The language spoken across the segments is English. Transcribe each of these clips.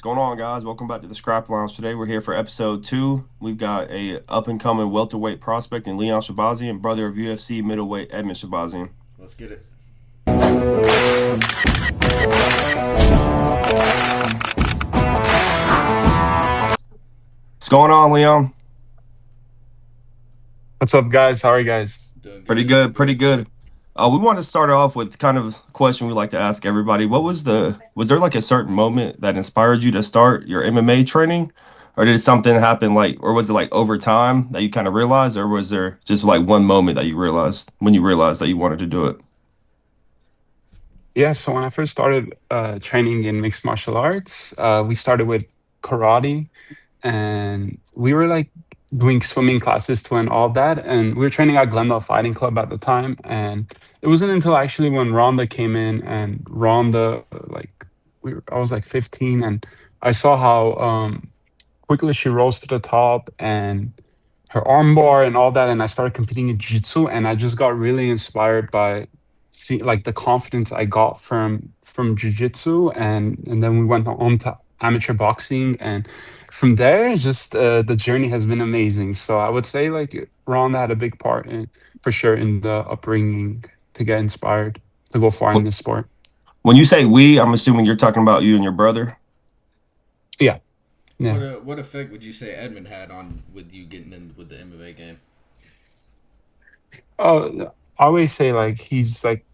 going on, guys? Welcome back to the Scrap Lounge. Today we're here for episode 2. We've got a up-and-coming welterweight prospect in Leon Shahbazyan, brother of UFC middleweight Edmund Shahbazyan. Let's get it. What's going on, Leon? What's up, guys? How are you guys? Doing Pretty good. good, pretty good. We want to start off with kind of a question we like to ask everybody. Was there like a certain moment that inspired you to start your MMA training? Or did something happen or was it like over time that you kind of realized, or was there just like one moment that you realized when you realized that you wanted to do it? Yeah, so when I first started training in mixed martial arts, we started with karate, and we were like doing swimming classes too and all that. And we were training at Glendale Fighting Club at the time. And it wasn't until actually when Rhonda came in, and Rhonda, I was like 15, and I saw how quickly she rose to the top and her armbar and all that. And I started competing in jiu-jitsu, and I just got really inspired by see like the confidence I got from jiu-jitsu. And then we went on to amateur boxing, and from there it's just the journey has been amazing. So I would say like Ron had a big part for sure in the upbringing to get inspired to go far in Wh- this sport. When you say we, I'm assuming you're talking about you and your brother. Yeah, What yeah. what effect would you say Edmund had on with you getting in with the MMA game? I always say like he's like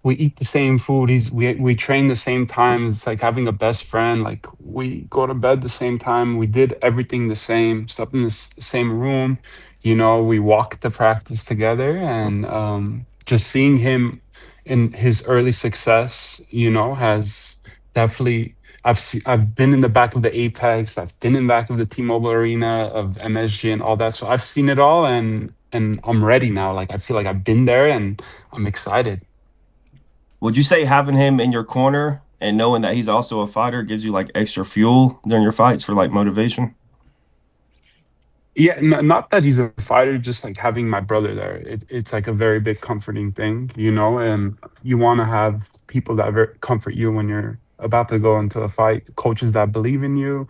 we eat the same food. We train the same time. It's like having a best friend. Like we go to bed the same time. We did everything the same. Slept in the same room. We walked to practice together, and just seeing him in his early success, has definitely. I've been in the back of the Apex. I've been in the back of the T-Mobile Arena of MSG and all that. So I've seen it all, and I'm ready now. Like I feel like I've been there, and I'm excited. Would you say having him in your corner and knowing that he's also a fighter gives you like extra fuel during your fights for like motivation? Yeah, not that he's a fighter, just like having my brother there. It's like a very big comforting thing, and you want to have people that comfort you when you're about to go into a fight, coaches that believe in you,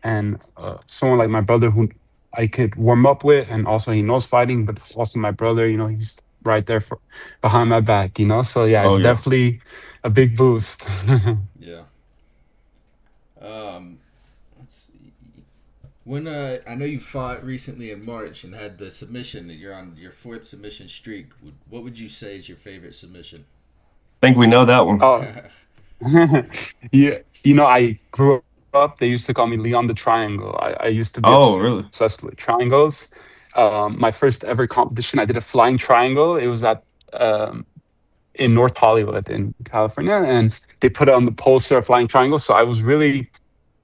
and someone like my brother who I could warm up with, and also he knows fighting, but it's also my brother, he's right there behind my back. So yeah, Oh it's yeah. definitely a big boost. Yeah. Um, let's see. When I know you fought recently in March and had the submission. You're on your fourth submission streak. What would you say is your favorite submission? Think we know that one. Oh, yeah, I grew up. They used to call me Leon the Triangle. I used to be Oh, really? obsessed with triangles. My first ever competition, I did a flying triangle. It was at in North Hollywood in California, and they put it on the poster of flying triangle. So I was really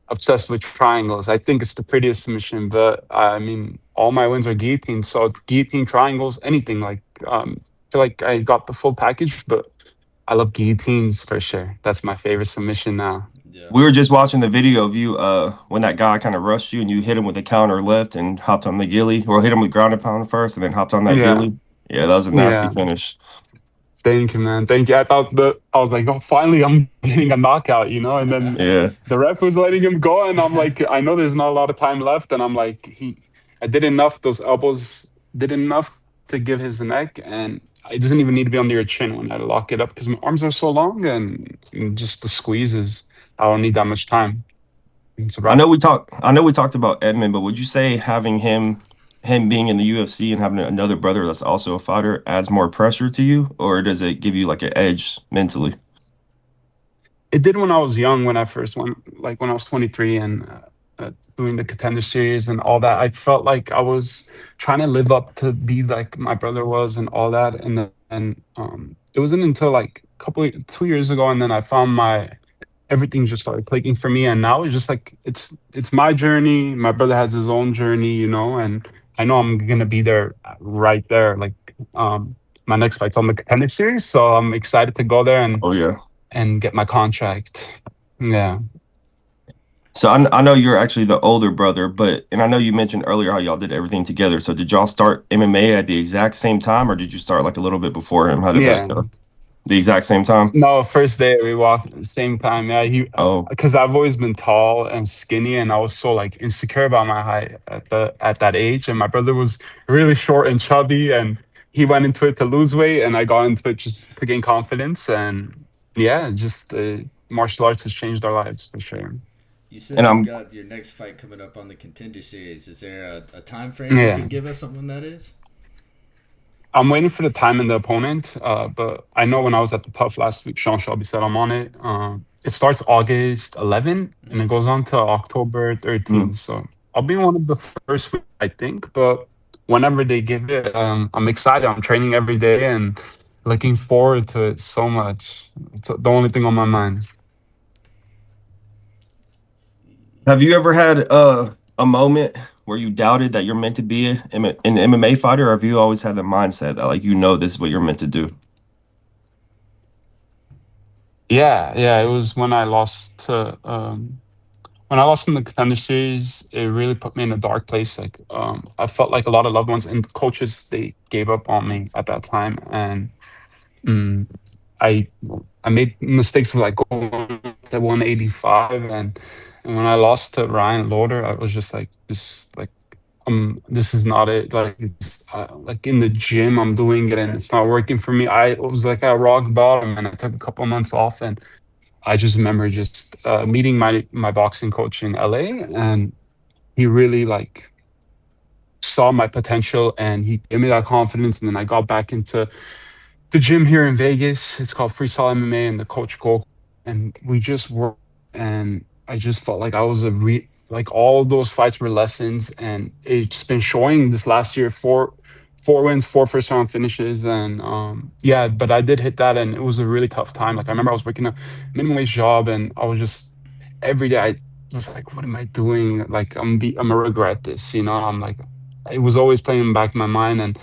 obsessed with triangles. I think it's the prettiest submission, but I mean, all my wins are guillotine. So guillotine, triangles, anything like. I feel like I got the full package, but I love guillotines for sure. That's my favorite submission now. Yeah. We were just watching the video of you when that guy kind of rushed you and you hit him with a counter left and hopped on the gilly, or hit him with ground and pound first and then hopped on that Yeah, gilly. Yeah, that was a nasty yeah. finish. Thank you, man. Thank you. I was like, oh, finally, I'm getting a knockout. And then Yeah. the ref was letting him go, and I'm like, I know there's not a lot of time left, and I'm like, I did enough. Those elbows did enough to give his neck, and it doesn't even need to be under your chin when I lock it up because my arms are so long, and just the squeezes. I don't need that much time. It's a wrap. I know we talked about Edmund, but would you say having him being in the UFC and having another brother that's also a fighter adds more pressure to you, or does it give you like an edge mentally? It did when I was young, when I first went, like when I was 23 and doing the contender series and all that. I felt like I was trying to live up to be like my brother was and all that. And it wasn't until like 2 years ago, and then I found everything just started clicking for me. And now it's just like it's my journey. My brother has his own journey, and I know I'm gonna be there, right there. Like my next fight's on the contender series, so I'm excited to go there and Oh yeah. get my contract. Yeah. So I know you're actually the older brother, and I know you mentioned earlier how y'all did everything together. So did y'all start MMA at the exact same time, or did you start like a little bit before him? How did that Yeah. go? The exact same time? No, first day we walked at the same time. Yeah, he Oh, because I've always been tall and skinny, and I was so like insecure about my height at that age. And my brother was really short and chubby, and he went into it to lose weight, and I got into it just to gain confidence. And yeah, just martial arts has changed our lives for sure. You said and you've I'm got your next fight coming up on the Contender Series. Is there a time frame you Yeah. could give us on when that is? I'm waiting for the time and the opponent, but I know when I was at the Tough last week, Sean Shelby said I'm on it. It starts August 11th and it Mm. goes on to October mm. 13th. So I'll be one of the first, I think. But whenever they give it, I'm excited. I'm training every day and looking forward to it so much. It's the only thing on my mind. Have you ever had a moment where you doubted that you're meant to be an MMA fighter, or have you always had the mindset that like this is what you're meant to do? Yeah, yeah. It was when I lost in the contender series, it really put me in a dark place. Like, I felt like a lot of loved ones and coaches they gave up on me at that time, and mm, I I made mistakes with like going to 185, and when I lost to Ryan Lauder, I was just like this is not it. Like like in the gym, I'm doing it and it's not working for me. I was like at rock bottom, and I took a couple months off, and I just remember just meeting my boxing coach in LA, and he really like saw my potential and he gave me that confidence. And then I got back into the gym here in Vegas. It's called Freestyle MMA, and the coach Go, and we just worked. And I just felt like I was like all those fights were lessons, and it's been showing this last year. Four wins, four first round finishes, and yeah. But I did hit that, and it was a really tough time. Like I remember I was working a minimum wage job, and I was just every day I was like, what am I doing? Like I'm gonna regret this, you know. I'm like, it was always playing in the back of my mind, and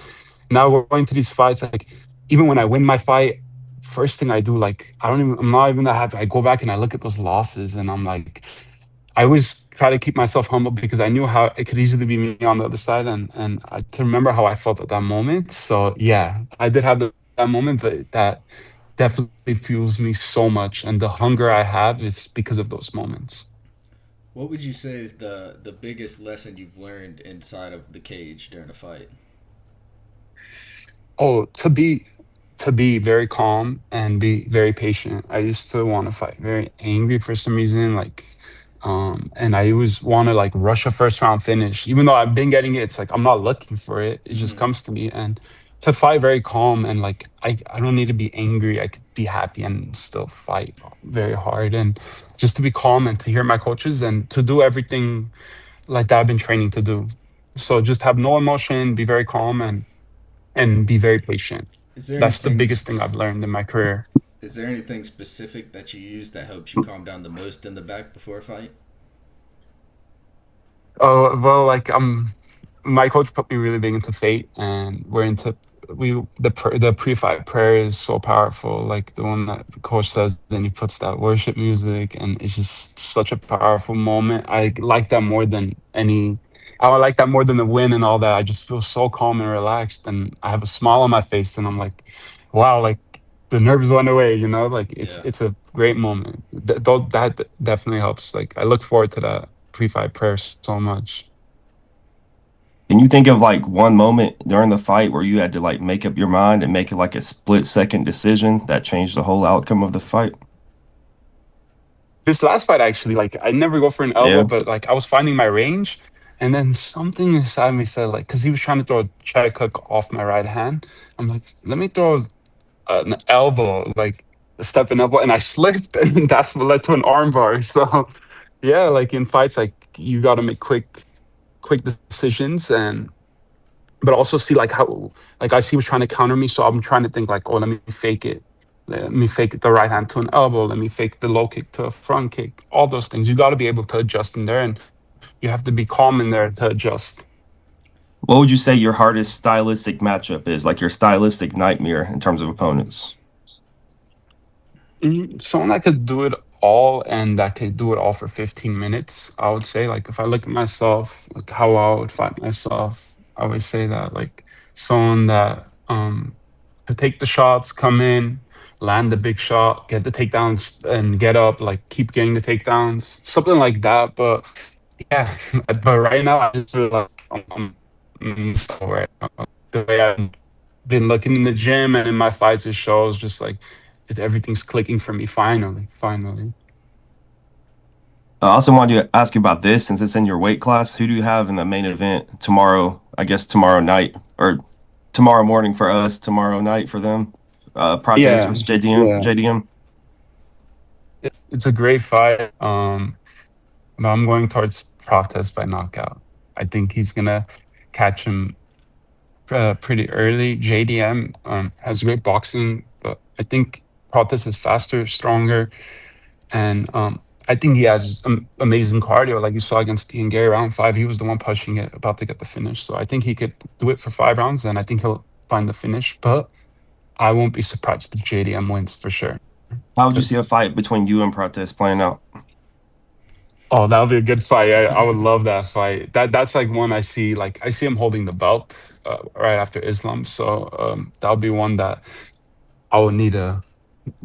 now going to these fights, like even when I win my fight, first thing I do, like I'm not even that happy. I go back and I look at those losses, and I'm like, I always try to keep myself humble because I knew how it could easily be me on the other side, and to remember how I felt at that moment. So yeah, I did have that moment, but that definitely fuels me so much, and the hunger I have is because of those moments. What would you say is the biggest lesson you've learned inside of the cage during a fight? Oh, to be very calm and be very patient. I used to want to fight very angry for some reason, like, and I always want to like rush a first round finish, even though I've been getting it. It's like I'm not looking for it; it just Mm-hmm. comes to me. And to fight very calm and like I don't need to be angry. I could be happy and still fight very hard, and just to be calm and to hear my coaches and to do everything like that I've been training to do. So just have no emotion, be very calm, and be very patient. Is there That's the anything biggest thing I've learned in my career. is there anything specific that you use that helps you calm down the most in the back before a fight? Oh well, like my coach put me really big into fate, and we're into the pre-fight prayer is so powerful. Like the one that the coach says, then he puts that worship music, and it's just such a powerful moment. I like that more than any. I like that more than the win and all that. I just feel so calm and relaxed, and I have a smile on my face, and I'm like, wow, like the nerves went away. You know, like Yeah. it's a great moment. That definitely helps. Like I look forward to that pre-fight prayer so much. Can you think of like one moment during the fight where you had to like make up your mind and make it like a split-second decision that changed the whole outcome of the fight? This last fight, actually, like I never go for an elbow, Yeah. but like I was finding my range, and then something inside me said like, because he was trying to throw a check hook off my right hand. I'm like, let me throw an elbow, like a step and elbow, and I slipped, and that's what led to an armbar. So yeah, like in fights, like you got to make quick decisions, and but also see like how like I see he was trying to counter me, so I'm trying to think like, oh, let me fake it. Let me fake the right hand to an elbow. Let me fake the low kick to a front kick. All those things. You got to be able to adjust in there, and you have to be calm in there to adjust. What would you say your hardest stylistic matchup is, like your stylistic nightmare in terms of opponents? Someone that could do it all and that could do it all for 15 minutes, I would say. Like if I look at myself, like how I would fight myself, I would say that like someone that could take the shots, come in, land the big shot, get the takedowns, and get up, like keep getting the takedowns, something like that. But yeah, but right now I just feel like I'm so right now. The way I've been looking in the gym and in my fights and shows, just like everything's clicking for me. Finally, finally. I also wanted to ask you about this since it's in your weight class. Who do you have in the main event tomorrow? I guess tomorrow night or tomorrow morning for us, tomorrow night for them. Prates Yeah, versus JDM. yeah. JDM. It's a great fight. But I'm going towards Protest by knockout. I think he's gonna catch him pretty early. JDM has great boxing, but I think Protest is faster, stronger, and I think he has amazing cardio. Like you saw against Ian Gary round five, he was the one pushing it, about to get the finish. So I think he could do it for 5 rounds, and I think he'll find the finish. But I won't be surprised if JDM wins for sure. How would you see Because a fight between you and Prates playing out? oh, that would be a good fight. I would love that fight. That's like one I see. Like I see him holding the belt right after Islam. So that would be one that I would need to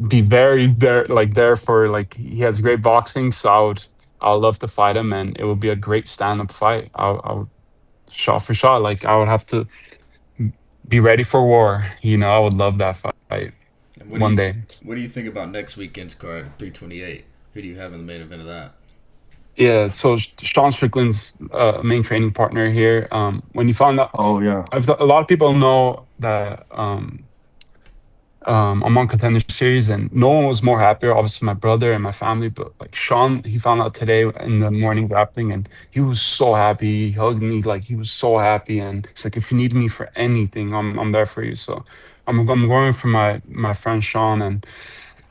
be very there, like there for. Like he has great boxing, so I would love to fight him, and it would be a great stand up fight. I would shot for shot. Like I would have to be ready for war. I would love that fight And one day. what do you think about next weekend's card, 328? Who do you have in the main event of that? Yeah. So Sean Strickland's main training partner here. When he found out, Oh yeah. a lot of people know that I'm on Contender Series, and no one was more happier. Obviously, my brother and my family, but like Sean, he found out today in the morning rapping, and he was so happy. He hugged me like he was so happy, and he's like, "If you need me for anything, I'm there for you." So I'm going for my friend Sean, and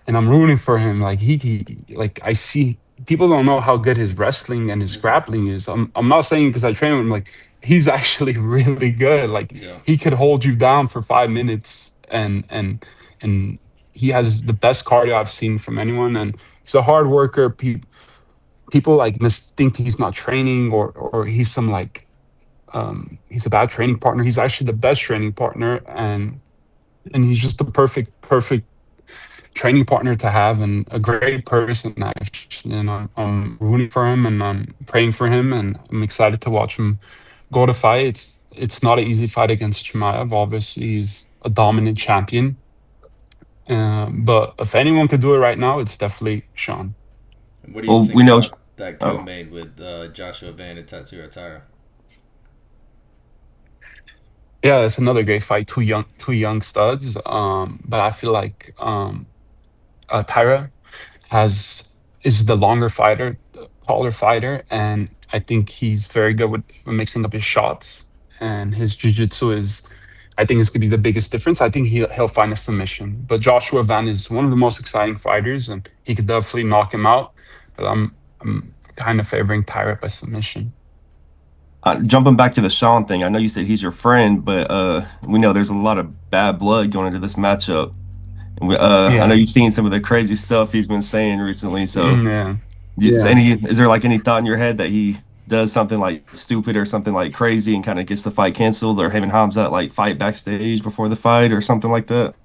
I'm rooting for him. Like he like I see people don't know how good his wrestling and his Hmm. grappling is. I'm not saying because I train him. Like he's actually really good. Like Yeah. he could hold you down for 5 minutes, and he has the best cardio I've seen from anyone. And he's a hard worker. People like think he's not training, or he's some like he's a bad training partner. He's actually the best training partner, and he's just the perfect training partner to have, and a great person actually. And I'm rooting for him, and I'm praying for him, and I'm excited to watch him go to fight. It's not an easy fight against Chimaev. Obviously, he's a dominant champion. But if anyone could do it right now, it's definitely Sean. And what do you Well, think we know. about that Oh, co-main with Joshua Van and Tatsuro Taira? Yeah, it's another great fight. Two young studs. But I feel like Tyra has is the longer fighter, the taller fighter, and I think he's very good with mixing up his shots, and his jiu-jitsu is. I think it's gonna be the biggest difference. I think he'll find a submission. But Joshua Van is one of the most exciting fighters, and he could definitely knock him out. But I'm kind of favoring Tyra by submission. jumping back to the Sean thing. I know you said he's your friend, but we know there's a lot of bad blood going into this matchup. I know Yeah, you've seen some of the crazy stuff he's been saying recently. So, yeah. is there like any thought in your head that he does something like stupid or something like crazy and kind of gets the fight canceled, or him and Hamza like fight backstage before the fight or something like that?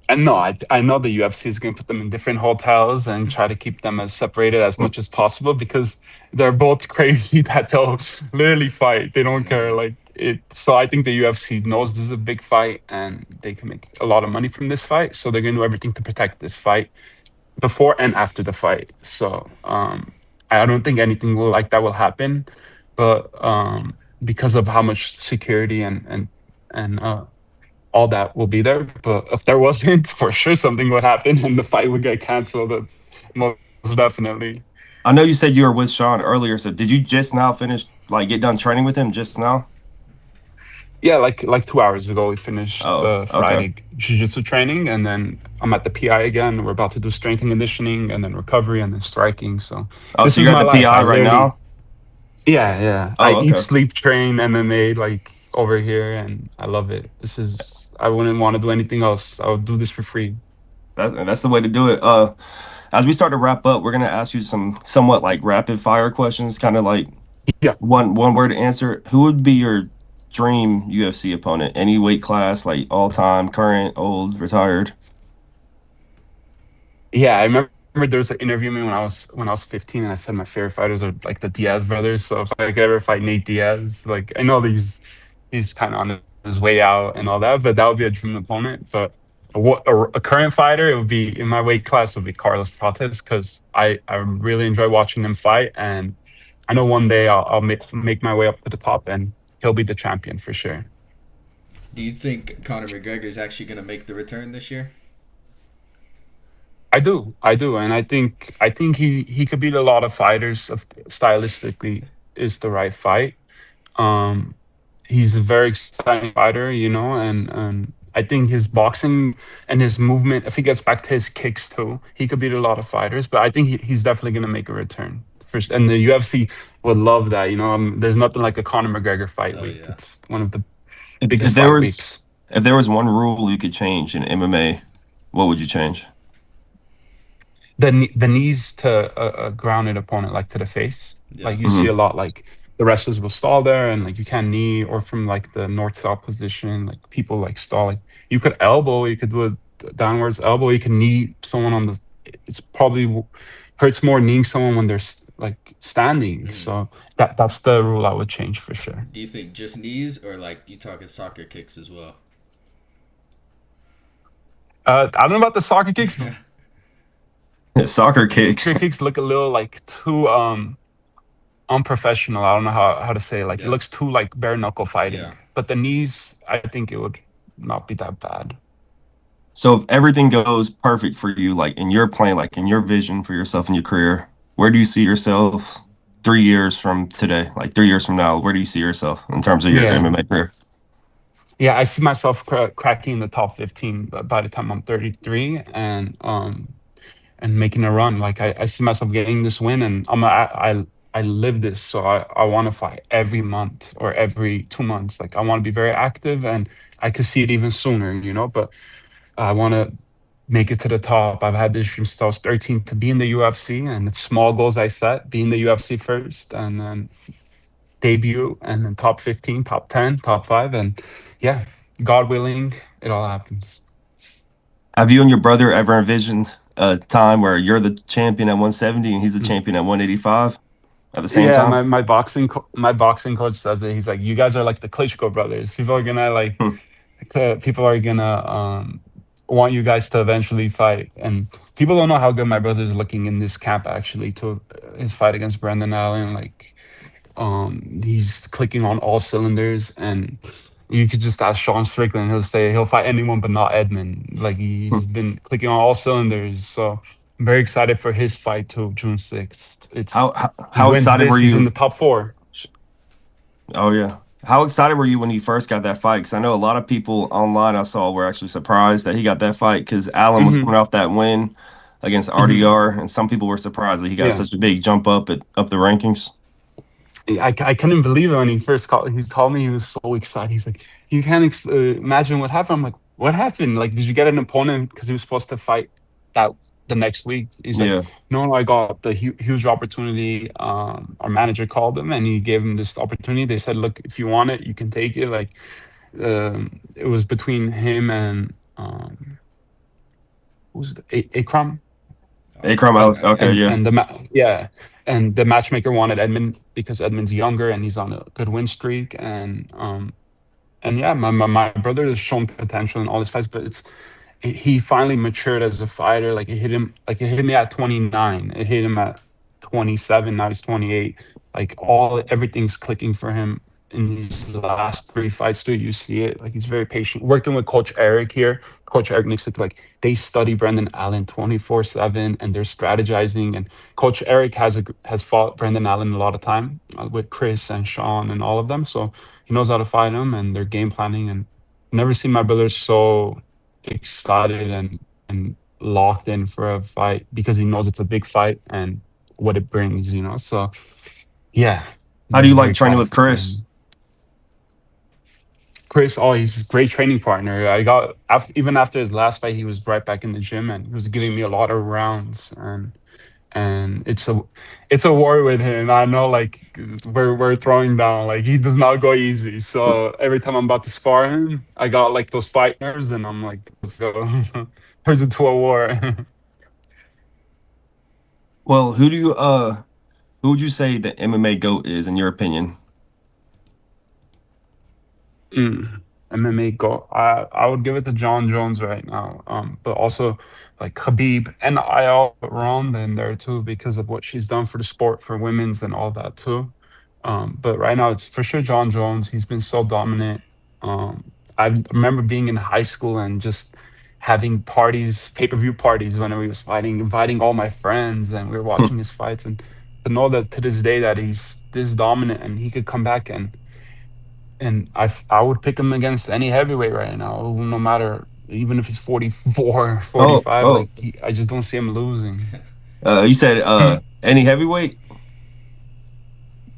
And no, I know the UFC is going to put them in different hotels and try to keep them as separated as much as possible because they're both crazy that they'll literally fight. They don't care. Hmm. Like it. So I think the UFC knows this is a big fight and they can make a lot of money from this fight. So they're going to do everything to protect this fight before and after the fight. So I don't think anything will like that will happen, but because of how much security and all that will be there. But if there wasn't, for sure something would happen and the fight would get canceled. Most definitely. I know you said you were with Sean earlier, so did you just now finish like get done training with him just now? Yeah, like 2 hours ago we finished Oh, the okay. Friday jiu-jitsu training, and then I'm at the PI again. We're about to do strength and conditioning, and then recovery, and then striking. So Oh, this so is you're at my the life. PI I right literally, now? yeah. I Oh, eat, okay. sleep, train MMA like over here, and I love it. I wouldn't want to do anything else. I would do this for free. That's the way to do it. As we start to wrap up, we're gonna ask you some somewhat like rapid fire questions, kind of like Yeah. one word answer. Who would be your dream UFC opponent? Any weight class, like all time, current, old, retired? Yeah, I remember there was an interview me when I was 15, and I said my favorite fighters are like the Diaz brothers. So if I could ever fight Nate Diaz, like I know he's kind of on his way out and all that, but that would be a dream opponent. But a current fighter, it would be in my weight class would be Carlos Prates because I really enjoy watching him fight, and I know one day I'll make my way up to the top, and he'll be the champion for sure. Do you think Conor McGregor is actually going to make the return this year? I do, and I think he could beat a lot of fighters. Of stylistically, is the right fight. Um, he's a very exciting fighter, you know, and I think his boxing and his movement. If he gets back to his kicks too, he could beat a lot of fighters. But I think he's definitely going to make a return. First, and the UFC would love that. You know, there's nothing like a Conor McGregor fight Oh week. yeah. It's one of the If biggest there fight was weeks. if there was one rule you could change in MMA, what would you change? The knees to a grounded opponent, like to the face. Yeah. Like you see a Hmm. lot, like the wrestlers will stall there, and like you can't knee, or from like the north south position, like people like stalling. You could elbow, you could do a downwards elbow, you can knee someone on the. It's probably hurts more kneeing someone when they're like standing. Mm. So that's the rule I would change for sure. Do you think just knees or like you talking soccer kicks as well? I don't know about the soccer kicks. Soccer Soccer kicks. kicks look a little like too unprofessional. I don't know how to say it. Like it Yeah. looks too like bare knuckle fighting. Yeah. But the knees, I think it would not be that bad. So if everything goes perfect for you, like in your plan, like in your vision for yourself and your career, where do you see yourself 3 years from today? Like 3 years from now, where do you see yourself in terms of your Yeah, MMA career? yeah. I see myself cracking the top 15 by the time I'm 33, and making a run. Like I see myself getting this win, and I live this, so I want to fight every month or every 2 months. Like I want to be very active, and I could see it even sooner, you know. But I want to make it to the top. I've had this dream since I was 13 to be in the UFC, and it's small goals I set: be in the UFC first, and then debut, and then top 15, top 10, top five, and yeah, God willing, it all happens. Have you and your brother ever envisioned a time where you're the champion at 170 and he's the Mm. champion at 185 at the same Yeah, time? my boxing coach says that he's like, you guys are like the Klitschko brothers. People are gonna Hmm. people are gonna want you guys to eventually fight, and people don't know how good my brother's looking in this camp actually to his fight against Brendan Allen. Like he's clicking on all cylinders, and you could just ask Sean Strickland, he'll say he'll fight anyone but not Edmund. Like he's been clicking on all cylinders. So I'm very excited for his fight to June 6th. How, It's how he how wins excited this, were he's in the you? top four. Oh yeah. How excited were you when you first got that fight? Because I know a lot of people online I saw were actually surprised that he got that fight because Allen was Hmm. coming off that win against Hmm. RDR, and some people were surprised that he got Yeah. such a big jump up the rankings. I couldn't believe it when he called me. He was so excited. He's like, you can't imagine what happened. I'm like, what happened? Like, did you get an opponent because he was supposed to fight that the next week? He's like, Yeah. no, I got the huge opportunity. Our manager called him and he gave him this opportunity. They said, look, if you want it, you can take it. Like, it was between him and who's the Akram, Akram, Okay. Yeah. okay, yeah. and yeah, and the matchmaker wanted Edmund because Edmund's younger and he's on a good win streak, and yeah, my brother has shown potential in all his fights, but he finally matured as a fighter. Like it hit me at 29, it hit him at 27. Now he's 28. Like everything's clicking for him in these last three fights too. You see it. Like he's very patient. Working with Coach Eric here. Coach Eric Nixon, like they study Brendan Allen 24/7, and they're strategizing. And Coach Eric has fought Brendan Allen a lot of time with Chris and Sean and all of them. So he knows how to fight him, and they're game planning. And I've never seen my brother so excited and locked in for a fight because he knows it's a big fight and what it brings, you know. So yeah, How do you very like training excited with for Chris? him. Chris, oh, he's a great training partner. I got even after his last fight, he was right back in the gym and he was giving me a lot of rounds, and it's a war with him. I know, like we're throwing down. Like he does not go easy. So every time I'm about to spar him, I got like those fight nerves, and I'm like, let's go. Turns into a war. Well, who would you say the MMA GOAT is in your opinion? Mm. MMA go. I would give it to John Jones right now. But also like Khabib and IL around in there too because of what she's done for the sport for women's and all that too. But right now it's for sure John Jones. He's been so dominant. I remember being in high school and just having parties, pay-per-view parties whenever he was fighting, inviting all my friends and we were watching his fights and to know that to this day that he's this dominant and he could come back and I would pick him against any heavyweight right now, no matter even if he's 44, forty Oh, five. oh, Like I just don't see him losing. you said any heavyweight?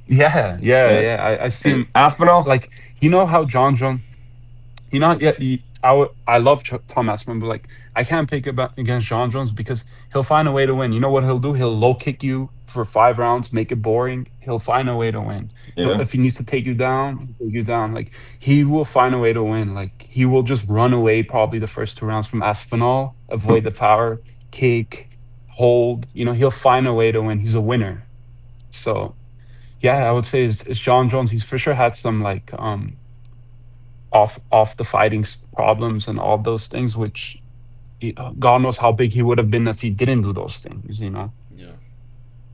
Yeah, yeah, Yeah. yeah. I see him Aspinall? like how John Jones. Yeah, I love Tom Aspin, but like I can't pick about against John Jones because he'll find a way to win. You know what he'll do? He'll low kick you for 5 rounds, make it boring. He'll find a way to win. He'll Yeah. if he needs to take you down, he'll take you down. Like he will find a way to win. Like he will just run away probably the first 2 rounds from Aspinall, avoid the power, kick, hold. He'll find a way to win. He's a winner. So yeah, I would say it's John Jones. He's for sure had some like off the fighting problems and all those things, which God knows how big he would have been if he didn't do those things. Yeah.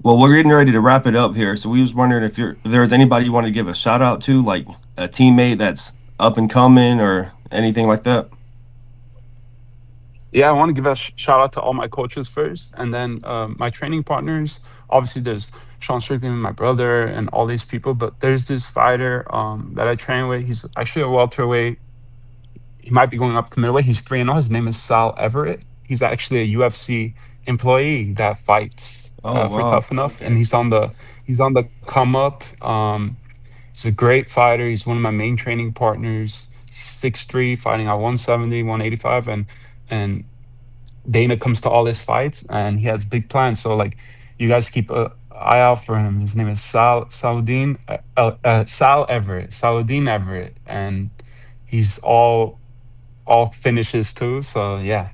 Well, we're getting ready to wrap it up here. So we was wondering if there was anybody you want to give a shout out to, like a teammate that's up and coming or anything like that. Yeah, I want to give a shout out to all my coaches first, and then my training partners. Obviously, there's Sean Strickland, my brother, and all these people. But there's this fighter that I train with. He's actually a welterweight. He might be going up to middleweight. He's 3-0. His name is Sal Everett. He's actually a UFC employee that fights Oh for wow. Tough Enough, and Okay. he's on the come up. He's a great fighter. He's one of my main training partners. He's 6'3", fighting at 170, 185, and Dana comes to all his fights, and he has big plans. So like, you guys keep a eye out for him. His name is Sal Everett, Saladin Everett, and he's all finishes too. So yeah,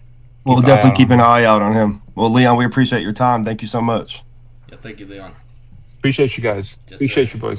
We'll keep an eye definitely out keep on an him. eye out on him. Well, Leon, we appreciate your time. Thank you so much. Yeah. Thank you, Leon. Appreciate you guys. Yes, sir. Appreciate you, boys.